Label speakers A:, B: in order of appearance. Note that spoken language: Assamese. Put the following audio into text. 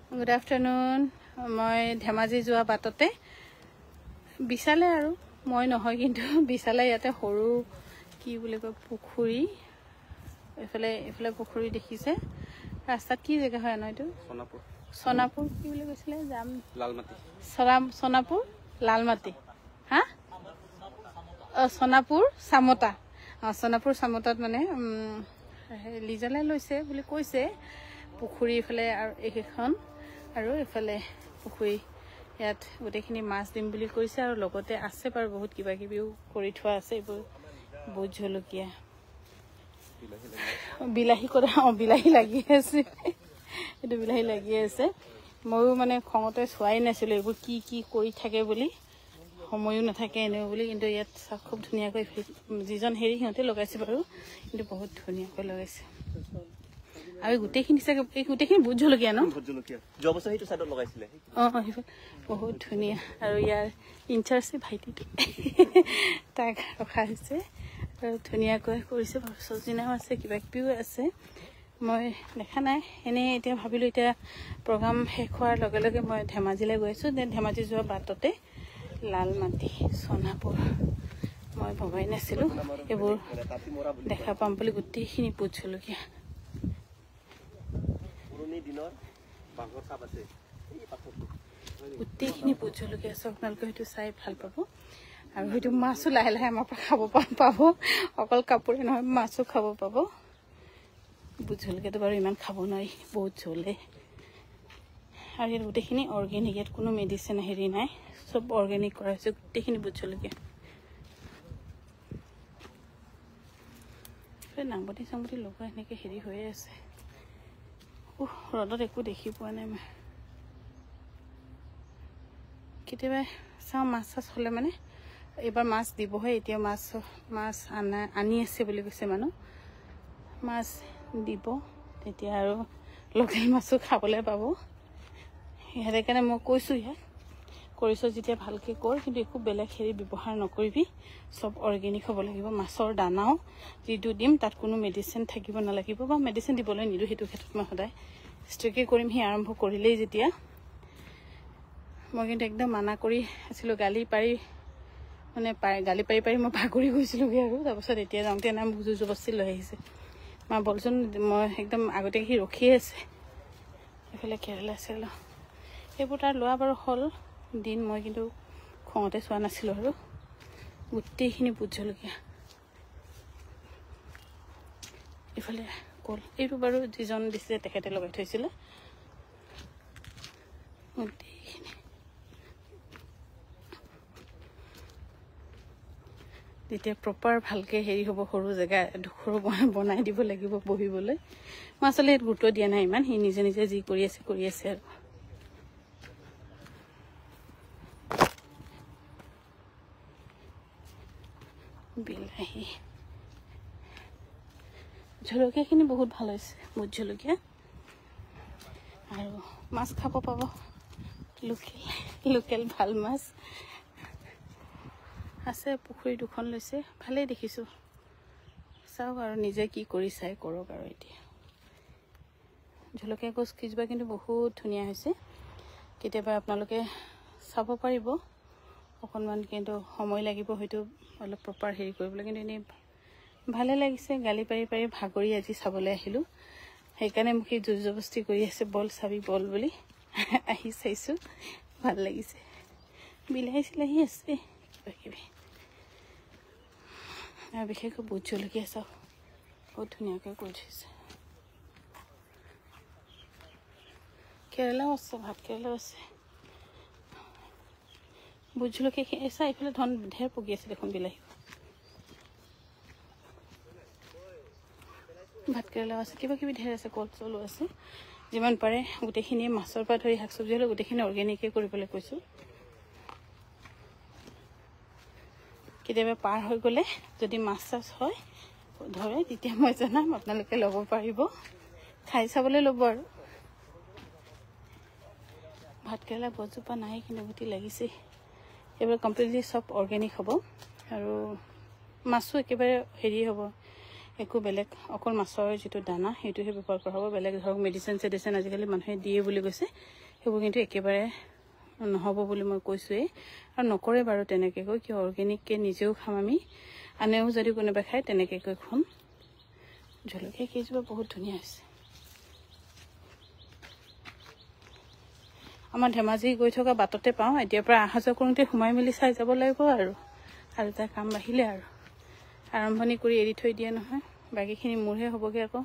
A: Good afternoon. মই ধেমাজি যোৱা বাটতে বিশালে আৰু মই নহয় কিন্তু বিশালে ইয়াতে সৰু কি বুলি কয় পুখুৰী এফালে পুখুৰী দেখিছে ৰাস্তাত কি জেগা হয় নয়তো সোনাপুৰ কি বুলি কৈছিলে যাম লালমাটি সোনাপুৰ লালমাটি হা সোনাপুৰ সামতাত মানে লিজলে লৈছে বুলি কৈছে পুখুৰী ইফালে আৰু এইখন আৰু ইফালে পুখুৰী ইয়াত গোটেইখিনি মাছ দিম বুলি কৈছে আৰু লগতে আছে বাৰু বহুত কিবা কিবিও কৰি থোৱা আছে এইবোৰ বহুত জলকীয়া বিলাহী লাগি আছে এইটো বিলাহী লাগি আছে ময়ো মানে খঙতে চোৱাই নাছিলোঁ এইবোৰ কি কি কৰি থাকে বুলি সময়ো নাথাকে এনেও বুলি কিন্তু ইয়াত খুব ধুনীয়াকৈ যিজন সিহঁতে লগাইছে বাৰু কিন্তু বহুত ধুনীয়াকৈ লগাইছে আৰু গোটেইখিনি চাগে গোটেইখিনি ভোট জলকীয়া ন বহুত ধুনীয়া আৰু ইয়াৰ ইনচাৰ্জ ভাইটিটো তাক ৰখা হৈছে আৰু ধুনীয়াকৈ কৰিছে বাৰু চজিনাও আছে কিবা কিবিও আছে মই দেখা নাই এনেই এতিয়া ভাবিলোঁ এতিয়া প্ৰগ্ৰাম শেষ হোৱাৰ লগে লগে মই ধেমাজিলৈ গৈ আছোঁ ধেমাজি যোৱা বাটতে লালমাটি সোনাপুৰ মই ভবাই নাছিলোঁ এইবোৰ দেখা পাম বুলি গোটেইখিনি ভোট জলকীয়া গোটেইখিনি ভোট জলকীয়া আছে আপোনালোকে হয়তো চাই ভাল পাব আৰু হয়তো মাছো লাহে লাহে আমাৰ পৰা খাব পাব অকল কাপোৰে নহয় মাছো খাব পাব ভোট জলকীয়াটো বাৰু ইমান খাব নোৱাৰি বহুত জ্বলে আৰু ইয়াত গোটেইখিনি অৰ্গেনিক ইয়াত কোনো মেডিচিন হেৰি নাই চব অৰ্গেনিক কৰা হৈছে গোটেইখিনি ভোট জলকীয়া নাংবতি চাংবতি লগোৱা এনেকৈ হেৰি হৈয়ে আছে ৰ'দত একো দেখি পোৱা নাই মই কেতিয়াবা চাওঁ মাছ চাছ হ'লে মানে এইবাৰ মাছ দিবহে এতিয়া মাছ আনি আছে বুলি কৈছে মানুহ মাছ দিব তেতিয়া আৰু লোকেল মাছো খাবলৈ পাব সেইকাৰণে মই কৈছোঁ ইয়াত কৰিছ যেতিয়া ভালকৈ কৰ কিন্তু একো বেলেগ হেৰি ব্যৱহাৰ নকৰিবি চব অৰ্গেনিক হ'ব লাগিব মাছৰ দানাও যিটো দিম তাত কোনো মেডিচিন থাকিব নালাগিব বা মেডিচিন দিবলৈ নিদিওঁ সেইটো ক্ষেত্ৰত মই সদায় ষ্ট্ৰিক্টলি কৰিম সি আৰম্ভ কৰিলেই যেতিয়া মই কিন্তু একদম মানা কৰি আছিলোঁ গালি পাৰি মই ভাগৰি গৈছিলোঁগৈ আৰু তাৰপাছত এতিয়া যাওঁতে নাম জোৰ জবস্তি লৈ আহিছে মা বলচোন মই একদম আগতীয়াকৈ সি ৰখিয়ে আছে এইফালে কেৰেলা চেৰেলা সেইবোৰ তাৰ লোৱা বাৰু হ'ল দিন মই কিন্তু খঙতে চোৱা নাছিলোঁ আৰু গোটেইখিনি ভোট জলকীয়া এইফালে কল এইটো বাৰু যিজন দিছিলে তেখেতে লগাই থৈছিলে গোটেইখিনি যেতিয়া প্ৰপাৰ ভালকৈ হেৰি হ'ব সৰু জেগা এডোখৰ বনাই দিব লাগিব বহিবলৈ মই আচলতে ইয়াত গুৰুত্ব দিয়া নাই ইমান সি নিজে নিজে যি কৰি আছে আৰু বিলাহী জলকীয়াখিনি বহুত ভাল হৈছে ভোট জলকীয়া আৰু মাছ খাব পাব লোকেল ভাল মাছ আছে পুখুৰী দুখন লৈছে ভালেই দেখিছোঁ চাওক আৰু নিজে কি কৰি চাই কৰক আৰু এতিয়া জলকীয়া গছ কেইজোপা কিন্তু বহুত ধুনীয়া হৈছে কেতিয়াবা আপোনালোকে চাব পাৰিব অকণমান কিন্তু সময় লাগিব হয়তো অলপ প্ৰপাৰ হেৰি কৰিবলৈ কিন্তু এনেই ভালে লাগিছে গালি পাৰি ভাগৰি আজি চাবলৈ আহিলোঁ সেইকাৰণে মোক জোৰ জবস্তি কৰি আছে বল চাবি বল বুলি আহি চাইছোঁ ভাল লাগিছে বিলাহী চিলাহী আছে কিবা কিবি আৰু বিশেষকৈ ভোট জলকীয়া চাওক বহুত ধুনীয়াকৈ কৰি থৈছে কেৰেলাও আছে ভাত কেৰেলাও আছে ভোট জলকীয়া চাই এইফালে ঢেৰ পকি আছে দেখোন বিলাহী ভাত কেৰেলাও আছে কিবা কিবি ঢেৰ আছে কল চলো আছে যিমান পাৰে গোটেইখিনি মাছৰ পৰা ধৰি শাক চব্জি হ'লেও গোটেইখিনি অৰ্গেনিকেই কৰিবলৈ কৈছোঁ কেতিয়াবা পাৰ হৈ গ'লে যদি মাছ চাছ হয় ধৰে তেতিয়া মই জনাম আপোনালোকে ল'ব পাৰিব খাই চাবলৈ ল'ব আৰু ভাত কেৰেলা গছজোপা নাই কিন্তু গুটি লাগিছে এইবাৰ কমপ্লিটলি চব অৰ্গেনিক হ'ব আৰু মাছো একেবাৰে হেৰি হ'ব একো বেলেগ অকল মাছৰ যিটো দানা সেইটোহে ব্যৱহাৰ কৰা হ'ব। বেলেগ ধৰক মেডিচিন চেডিচিন আজিকালি মানুহে দিয়ে বুলি কৈছে, সেইবোৰ কিন্তু একেবাৰে নহ'ব বুলি মই কৈছোঁৱেই। আৰু নকৰে বাৰু তেনেকৈ কৈ, কিয় অৰ্গেনিককৈ নিজেও খাম আমি, আনেও যদি কোনোবাই খায় তেনেকৈ কৈ খুৱাম। জলকীয়া কেইজোপা বহুত ধুনীয়া হৈছে। আমাৰ ধেমাজি গৈ থকা বাটতে পাওঁ, এতিয়াৰ পৰা অহা যোৱা কৰোঁতে সোমাই মেলি চাই যাব লাগিব আৰু এটা কাম বাঢ়িলে আৰু আৰম্ভণি কৰি এৰি থৈ দিয়ে নহয়, বাকীখিনি মোৰহে হ'বগৈ আকৌ।